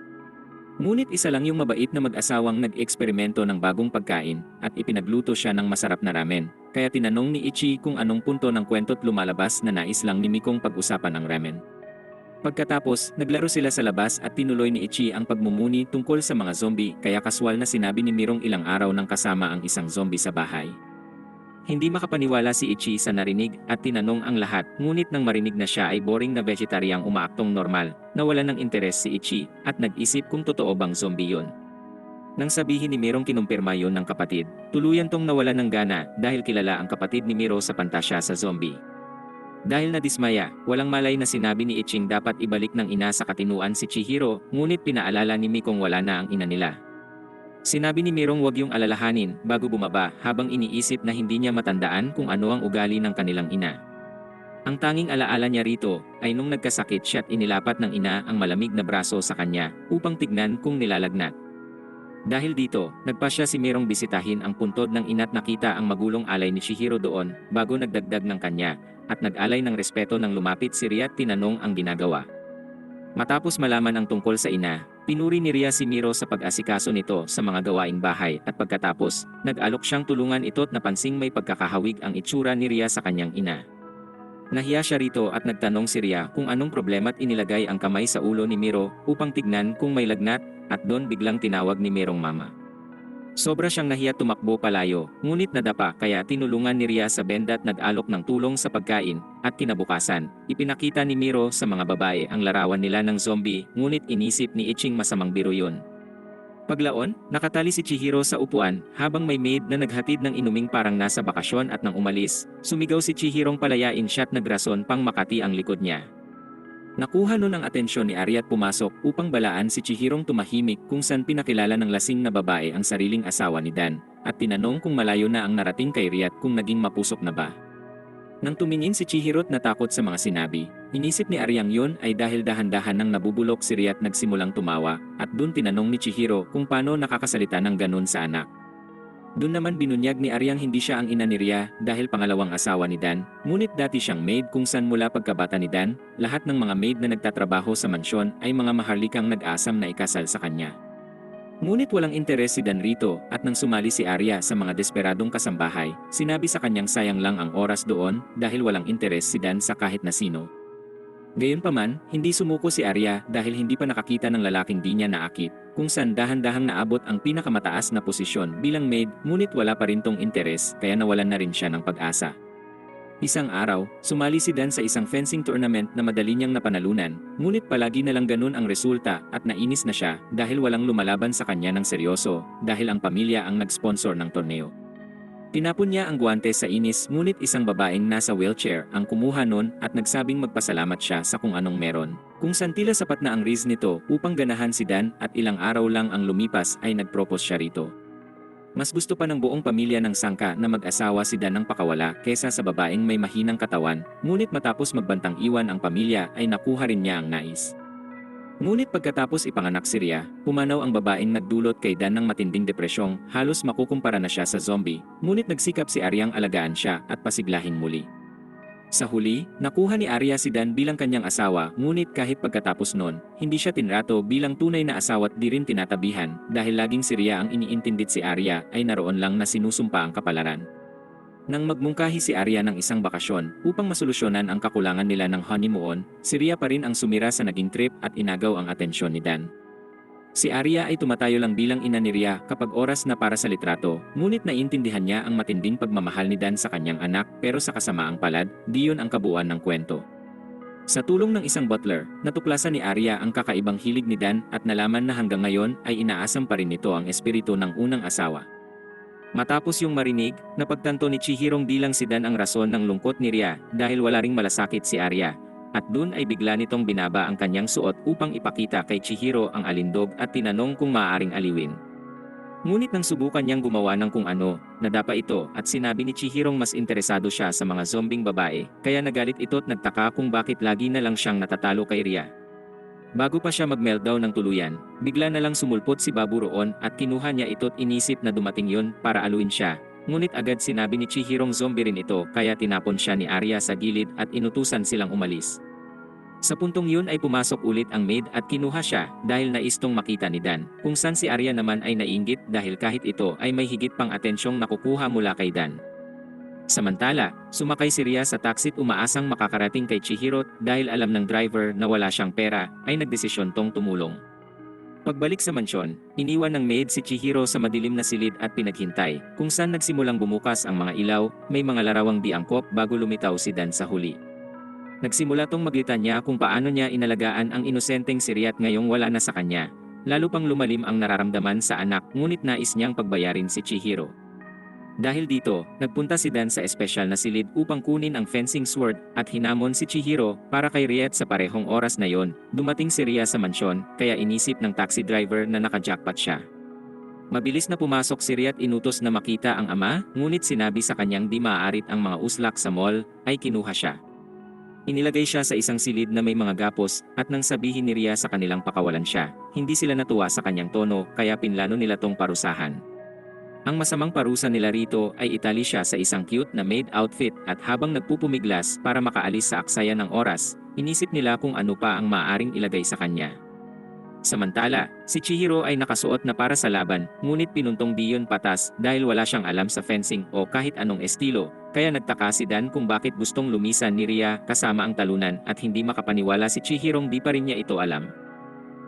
Ngunit isa lang yung mabait na mag-asawang nag-eksperimento ng bagong pagkain at ipinagluto siya ng masarap na ramen, kaya tinanong ni Ichi kung anong punto ng kwento't lumalabas na nais lang ni Mikong pag-usapan ng ramen. Pagkatapos, naglaro sila sa labas at tinuloy ni Ichi ang pagmumuni tungkol sa mga zombie kaya kaswal na sinabi ni Mirong ilang araw nang kasama ang isang zombie sa bahay. Hindi makapaniwala si Ichi sa narinig at tinanong ang lahat, ngunit nang marinig na siya ay boring na vegetariang umaaktong normal, nawala ng interes si Ichi at nag-isip kung totoo bang zombie yun. Nang sabihin ni Mirong kinumpirma yun ng kapatid, tuluyan tong nawala ng gana dahil kilala ang kapatid ni Miro sa pantasya sa zombie. Dahil nadismaya, walang malay na sinabi ni Iching dapat ibalik ng ina sa katinuan si Chihiro, ngunit pinaalala ni Mikong wala na ang ina nila. Sinabi ni Mirong wag yung alalahanin bago bumaba habang iniisip na hindi niya matandaan kung ano ang ugali ng kanilang ina. Ang tanging alaala niya rito ay nung nagkasakit siya at inilapat ng ina ang malamig na braso sa kanya upang tignan kung nilalagnat. Dahil dito, nagpa siya si Mirong bisitahin ang puntod ng ina at nakita ang magulong alay ni Chihiro doon bago nagdagdag ng kanya at nag-alay ng respeto nang lumapit si Ria at tinanong ang ginagawa. Matapos malaman ang tungkol sa ina, pinuri ni Ria si Miro sa pag-asikaso nito sa mga gawaing bahay at pagkatapos, nag-alok siyang tulungan ito at napansing may pagkakahawig ang itsura ni Ria sa kanyang ina. Nahiya siya rito at nagtanong si Ria kung anong problema at inilagay ang kamay sa ulo ni Miro upang tignan kung may lagnat at doon biglang tinawag ni Mirong mama. Sobra siyang nahiya tumakbo palayo, ngunit nadapa kaya tinulungan ni Ria sa benda at nag-alok ng tulong sa pagkain, at kinabukasan, ipinakita ni Miro sa mga babae ang larawan nila ng zombie, ngunit inisip ni Iching masamang biro yun. Paglaon, nakatali si Chihiro sa upuan habang may maid na naghatid ng inuming parang nasa bakasyon at nang umalis, sumigaw si Chihirong palayain siya at nagrason pang makati ang likod niya. Nakuha nun ang atensyon ni Arya at pumasok upang balaan si Chihirong tumahimik kung saan pinakilala ng lasing na babae ang sariling asawa ni Dan, at tinanong kung malayo na ang narating kay Riat kung naging mapusok na ba. Nang tumingin si Chihiro at natakot sa mga sinabi, inisip ni Aryang yun ay dahil dahan-dahan nang nabubulok si Riat nagsimulang tumawa, at dun tinanong ni Chihiro kung paano nakakasalita ng ganun sa anak. Doon naman binunyag ni Aryang hindi siya ang ina ni Ria dahil pangalawang asawa ni Dan, ngunit dati siyang maid kung saan mula pagkabata ni Dan, lahat ng mga maid na nagtatrabaho sa mansyon ay mga maharlikang nag-asam na ikasal sa kanya. Ngunit walang interes si Dan rito at nang sumali si Arya sa mga desperadong kasambahay, sinabi sa kanyang sayang lang ang oras doon dahil walang interes si Dan sa kahit na sino. Gayunpaman, hindi sumuko si Arya dahil hindi pa nakakita ng lalaking di niya naakit, kung saan dahan-dahang naabot ang pinakamataas na posisyon bilang maid, ngunit wala pa rin tong interes kaya nawalan na rin siya ng pag-asa. Isang araw, sumali si Dan sa isang fencing tournament na madali niyang napanalunan, ngunit palagi na lang ganun ang resulta at nainis na siya dahil walang lumalaban sa kanya ng seryoso dahil ang pamilya ang nag-sponsor ng torneo. Tinapon niya ang guwante sa inis ngunit isang babaeng nasa wheelchair ang kumuha nun at nagsabing magpasalamat siya sa kung anong meron. Kung saan tila sapat na ang riz nito upang ganahan si Dan at ilang araw lang ang lumipas ay nagpropose siya rito. Mas gusto pa ng buong pamilya ng sangka na mag-asawa si Dan ng pakawala kaysa sa babaeng may mahinang katawan, ngunit matapos magbantang iwan ang pamilya ay nakuha rin niya ang nais. Ngunit pagkatapos ipanganak si Ria, pumanaw ang babaeng nagdulot kay Dan ng matinding depresyong, halos makukumpara na siya sa zombie, ngunit nagsikap si Aryang alagaan siya at pasiglahin muli. Sa huli, nakuha ni Arya si Dan bilang kanyang asawa, ngunit kahit pagkatapos nun, hindi siya tinrato bilang tunay na asawa at di rin tinatabihan, dahil laging si Ria ang iniintindit si Arya ay naroon lang na sinusumpa ang kapalaran. Nang magmungkahi si Arya ng isang bakasyon upang masolusyonan ang kakulangan nila ng honeymoon, si Ria pa rin ang sumira sa naging trip at inagaw ang atensyon ni Dan. Si Arya ay tumatayo lang bilang ina ni Ria kapag oras na para sa litrato, ngunit naiintindihan niya ang matinding pagmamahal ni Dan sa kanyang anak pero sa kasamaang palad, di yun ang kabuuan ng kwento. Sa tulong ng isang butler, natuklasan ni Arya ang kakaibang hilig ni Dan at nalaman na hanggang ngayon ay inaasam pa rin nito ang espiritu ng unang asawa. Matapos yung marinig, napagtanto ni Chihirong bilang si Dan ang rason ng lungkot ni Ria dahil wala ring malasakit si Arya, At dun ay bigla nitong binaba ang kanyang suot upang ipakita kay Chihiro ang alindog at tinanong kung maaaring aliwin. Ngunit nang subukan niyang gumawa ng kung ano, nadapa ito at sinabi ni Chihirong mas interesado siya sa mga zombing babae, kaya nagalit ito at nagtaka kung bakit lagi na lang siyang natatalo kay Ria. Bago pa siya mag-meltdown ng tuluyan, bigla na lang sumulpot si Babu roon at kinuha niya ito at inisip na dumating yon para aluin siya. Ngunit agad sinabi ni Chihirong zombie rin ito kaya tinapon siya ni Arya sa gilid at inutusan silang umalis. Sa puntong yun ay pumasok ulit ang maid at kinuha siya dahil naistong makita ni Dan, kung saan si Arya naman ay naiinggit dahil kahit ito ay may higit pang atensyong nakukuha mula kay Dan. Samantala, sumakay si Ria sa taxi at umaasang makakarating kay Chihiro dahil alam ng driver na wala siyang pera, ay nagdesisyon tong tumulong. Pagbalik sa mansyon, iniwan ng maid si Chihiro sa madilim na silid at pinaghintay, kung saan nagsimulang bumukas ang mga ilaw, may mga larawang di angkop bago lumitaw si Dan sa huli. Nagsimula tong maglitanya kung paano niya inalagaan ang inosenteng si Ria at ngayong wala na sa kanya, lalo pang lumalim ang nararamdaman sa anak ngunit nais niyang pagbayarin si Chihiro. Dahil dito, nagpunta si Dan sa espesyal na silid upang kunin ang fencing sword at hinamon si Chihiro para kay Ria at sa parehong oras na yon, dumating si Ria sa mansyon kaya inisip ng taxi driver na nakajackpot siya. Mabilis na pumasok si Ria at inutos na makita ang ama, ngunit sinabi sa kanyang di maaarit ang mga uslak sa mall, ay kinuha siya. Inilagay siya sa isang silid na may mga gapos at nang sabihin ni Ria sa kanilang pakawalan siya, hindi sila natuwa sa kanyang tono kaya pinlano nila tong parusahan. Ang masamang parusa nila rito ay itali siya sa isang cute na maid outfit at habang nagpupumiglas para makaalis sa aksayan ng oras, inisip nila kung ano pa ang maaaring ilagay sa kanya. Samantala, si Chihiro ay nakasuot na para sa laban, ngunit pinuntong di yun patas dahil wala siyang alam sa fencing o kahit anong estilo, kaya nagtaka si Dan kung bakit gustong lumisan ni Ria kasama ang talunan at hindi makapaniwala si Chihirong di pa rin niya ito alam.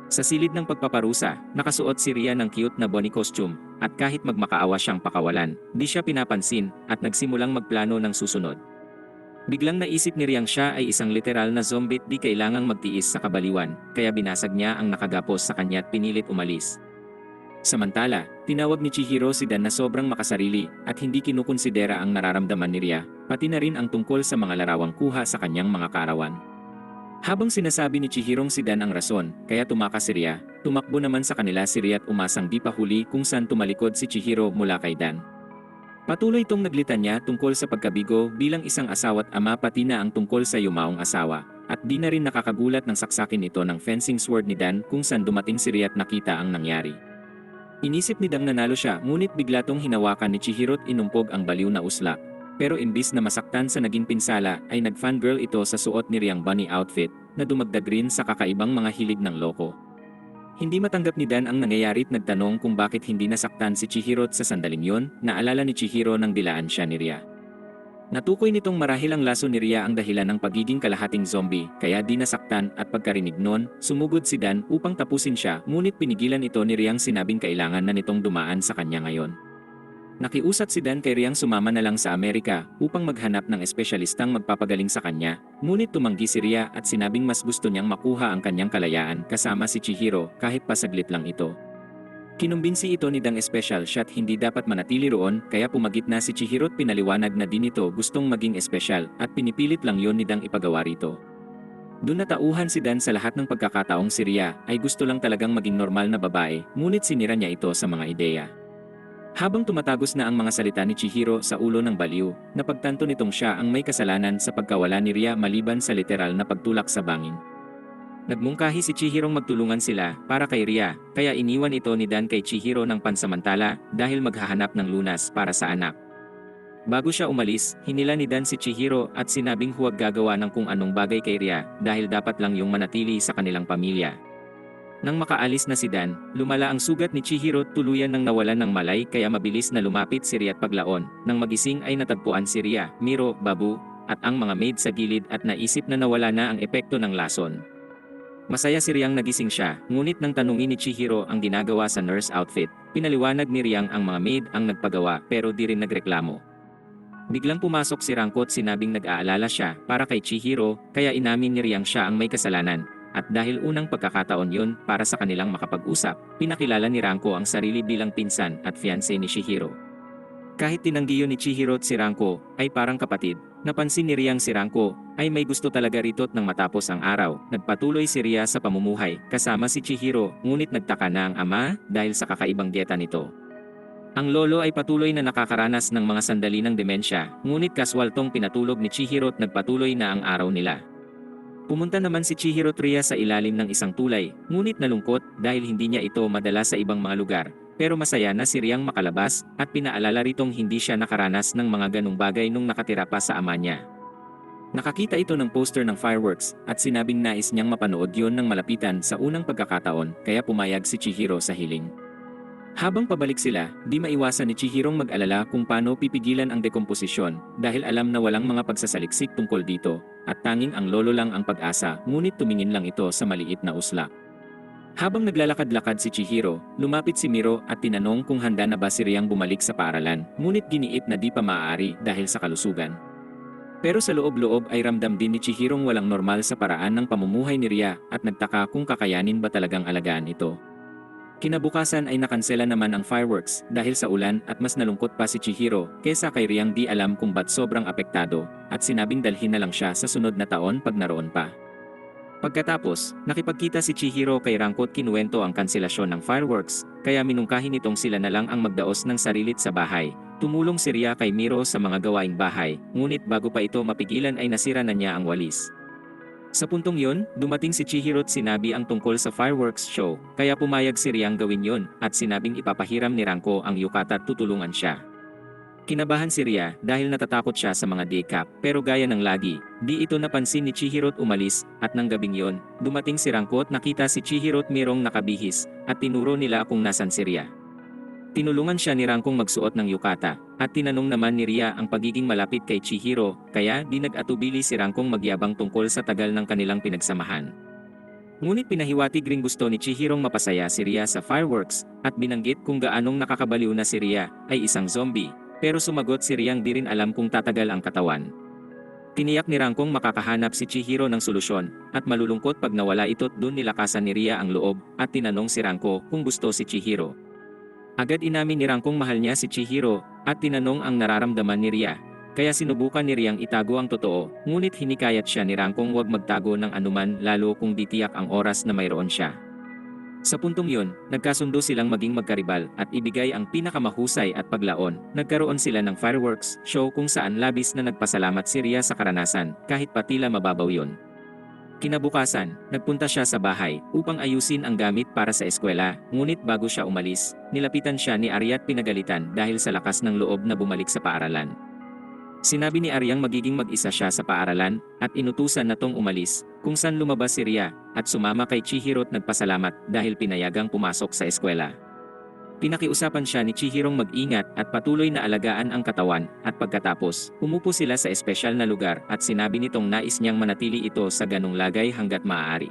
Sa silid ng pagpaparusa, nakasuot si Ria ng cute na bunny costume, at kahit magmakaawa siyang pakawalan, di siya pinapansin at nagsimulang magplano ng susunod. Biglang naisip ni Riang siya ay isang literal na zombie at di kailangang magtiis sa kabaliwan, kaya binasag niya ang nakagapos sa kanya at pinilit umalis. Samantala, tinawag ni Chihiro si Dan na sobrang makasarili at hindi kinukonsidera ang nararamdaman ni Ria, pati na rin ang tungkol sa mga larawang kuha sa kanyang mga kaarawan. Habang sinasabi ni Chihirong si Dan ang rason, kaya tumakas si Ria, tumakbo naman sa kanila si Ria at umasang di pa huli kung saan tumalikod si Chihiro mula kay Dan. Patuloy itong naglitanya tungkol sa pagkabigo bilang isang asawa at ama pati na ang tungkol sa yumaong asawa, at di na rin nakakagulat ng saksakin ito ng fencing sword ni Dan kung saan dumating si Ria at nakita ang nangyari. Inisip ni Dang nanalo siya ngunit bigla tong hinawakan ni Chihiro at inumpog ang baliw na uslak. Pero imbis na masaktan sa naging pinsala ay nag-fangirl ito sa suot ni Riang bunny outfit na dumagdag rin sa kakaibang mga hilig ng loko. Hindi matanggap ni Dan ang nangyayari at nagtanong kung bakit hindi nasaktan si Chihiro sa sandaling yon, naalala ni Chihiro nang dilaan siya ni Ria. Natukoy nitong marahil ang laso ni Ria ang dahilan ng pagiging kalahating zombie kaya di nasaktan at pagkarinig nun, sumugod si Dan upang tapusin siya ngunit pinigilan ito ni Riang sinabing kailangan na nitong dumaan sa kanya ngayon. Nakiusap si Dan kay Riang sumama na lang sa Amerika upang maghanap ng espesyalistang magpapagaling sa kanya, ngunit tumanggi si Ria at sinabing mas gusto niyang makuha ang kanyang kalayaan kasama si Chihiro kahit pasaglit lang ito. Kinumbinsi ito ni Dang espesyal siya at hindi dapat manatili roon kaya pumagit na si Chihiro at pinaliwanag na din ito gustong maging espesyal at pinipilit lang yon ni Dang ipagawa rito. Doon natauhan si Dan sa lahat ng pagkakataong si Ria ay gusto lang talagang maging normal na babae, ngunit sinira niya ito sa mga ideya. Habang tumatagos na ang mga salita ni Chihiro sa ulo ng baliw, napagtanto nitong siya ang may kasalanan sa pagkawala ni Ria maliban sa literal na pagtulak sa bangin. Nagmungkahi si Chihirong magtulungan sila para kay Ria, kaya iniwan ito ni Dan kay Chihiro ng pansamantala dahil maghahanap ng lunas para sa anak. Bago siya umalis, hinila ni Dan si Chihiro at sinabing huwag gagawa ng kung anong bagay kay Ria dahil dapat lang yung manatili sa kanilang pamilya. Nang makaalis na si Dan, lumala ang sugat ni Chihiro tuluyan nang nawalan ng malay kaya mabilis na lumapit si Ria at paglaon. Nang magising ay natagpuan si Ria, Miro, Babu, at ang mga maid sa gilid at naisip na nawala na ang epekto ng lason. Masaya si Riang nagising siya, ngunit nang tanungin ni Chihiro ang ginagawa sa nurse outfit, pinaliwanag ni Riang ang mga maid ang nagpagawa pero di rin nagreklamo. Biglang pumasok si Ranko at sinabing nag-aalala siya para kay Chihiro kaya inamin ni Riang siya ang may kasalanan. At dahil unang pagkakataon yun para sa kanilang makapag-usap, pinakilala ni Ranko ang sarili bilang pinsan at fiancé ni Chihiro. Kahit tinanggi yun ni Chihiro at si Ranko, ay parang kapatid, Napansin ni Riang si Ranko ay may gusto talaga rito't nang matapos ang araw. Nagpatuloy si Ria sa pamumuhay kasama si Chihiro, ngunit nagtaka na ang ama dahil sa kakaibang dieta nito. Ang lolo ay patuloy na nakakaranas ng mga sandali ng demensya, ngunit kaswal tong pinatulog ni Chihiro at nagpatuloy na ang araw nila. Pumunta naman si Chihiro at Ria sa ilalim ng isang tulay, ngunit nalungkot dahil hindi niya ito madala sa ibang mga lugar. Pero masaya na si Riang makalabas at pinaalala ritong hindi siya nakaranas ng mga ganong bagay nung nakatira pa sa ama niya. Nakakita ito ng poster ng fireworks at sinabing nais niyang mapanood yon ng malapitan sa unang pagkakataon, kaya pumayag si Chihiro sa hiling. Habang pabalik sila, di maiwasan ni Chihirong mag-alala kung paano pipigilan ang dekomposisyon dahil alam na walang mga pagsasaliksik tungkol dito at tanging ang lolo lang ang pag-asa, ngunit tumingin lang ito sa maliit na usla. Habang naglalakad-lakad si Chihiro, lumapit si Miro at tinanong kung handa na ba si Riang bumalik sa paaralan, ngunit giniit na di pa maaari dahil sa kalusugan. Pero sa loob-loob ay ramdam din ni Chihirong walang normal sa paraan ng pamumuhay ni Ria at nagtaka kung kakayanin ba talagang alagaan ito. Kinabukasan ay nakansela naman ang fireworks dahil sa ulan at mas nalungkot pa si Chihiro kesa kay Riang di alam kung ba't sobrang apektado at sinabing dalhin na lang siya sa sunod na taon pag naroon pa. Pagkatapos, nakipagkita si Chihiro kay Ranko at kinuwento ang kanselasyon ng fireworks, kaya minungkahin nitong sila na lang ang magdaos ng sarilit sa bahay. Tumulong si Ria kay Miro sa mga gawaing bahay, ngunit bago pa ito mapigilan ay nasira na niya ang walis. Sa puntong yun, dumating si Chihiro at sinabi ang tungkol sa fireworks show, kaya pumayag si Riang gawin yun at sinabing ipapahiram ni Ranko ang yukata at tutulungan siya. Kinabahan si Ria dahil natatakot siya sa mga decap, pero gaya ng lagi, di ito napansin ni Chihiro at umalis, at nang gabing yon, dumating si Ranko at nakita si Chihiro at Mirong nakabihis, at tinuro nila kung nasan si Ria. Tinulungan siya ni Rangkong magsuot ng yukata, at tinanong naman ni Ria ang pagiging malapit kay Chihiro, kaya di nag-atubili si Rangkong magyabang tungkol sa tagal ng kanilang pinagsamahan. Ngunit pinahiwatig ring gusto ni Chihirong mapasaya si Ria sa fireworks, at binanggit kung gaanong nakakabaliw na si Ria ay isang zombie. Pero sumagot si Riang di rin alam kung tatagal ang katawan. Tiniyak ni Rangkong makakahanap si Chihiro ng solusyon, at malulungkot pag nawala ito't dun nilakasan ni Ria ang loob, at tinanong si Ranko kung gusto si Chihiro. Agad inamin ni Rangkong mahal niya si Chihiro, at tinanong ang nararamdaman ni Ria. Kaya sinubukan ni Riang itago ang totoo, ngunit hinikayat siya ni Rangkong huwag magtago ng anuman lalo kung di tiyak ang oras na mayroon siya. Sa puntong yun, nagkasundo silang maging magkaribal at ibigay ang pinakamahusay at paglaon. Nagkaroon sila ng fireworks show kung saan labis na nagpasalamat si Ria sa karanasan, kahit pa tila mababaw yun. Kinabukasan, nagpunta siya sa bahay upang ayusin ang gamit para sa eskwela, ngunit bago siya umalis, nilapitan siya ni Arya at pinagalitan dahil sa lakas ng loob na bumalik sa paaralan. Sinabi ni Aryang magiging mag-isa siya sa paaralan at inutusan na tong umalis, kung saan lumabas si Ria at sumama kay Chihiro at nagpasalamat dahil pinayagang pumasok sa eskwela. Pinakiusapan siya ni Chihirong mag-ingat at patuloy na alagaan ang katawan, at pagkatapos, umupo sila sa espesyal na lugar at sinabi nitong nais niyang manatili ito sa ganong lagay hanggat maaari.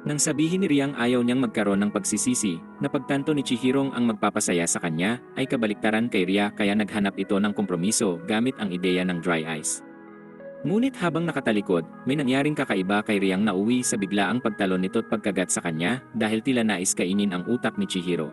Nang sabihin ni Riang ayaw niyang magkaroon ng pagsisisi, napagtanto ni Chihirong ang magpapasaya sa kanya ay kabaliktaran kay Ria, kaya naghanap ito ng kompromiso gamit ang ideya ng dry ice. Ngunit habang nakatalikod, may nangyaring kakaiba kay Riang na uwi sa biglaang pagtalon nito at pagkagat sa kanya dahil tila nais kainin ang utak ni Chihiro.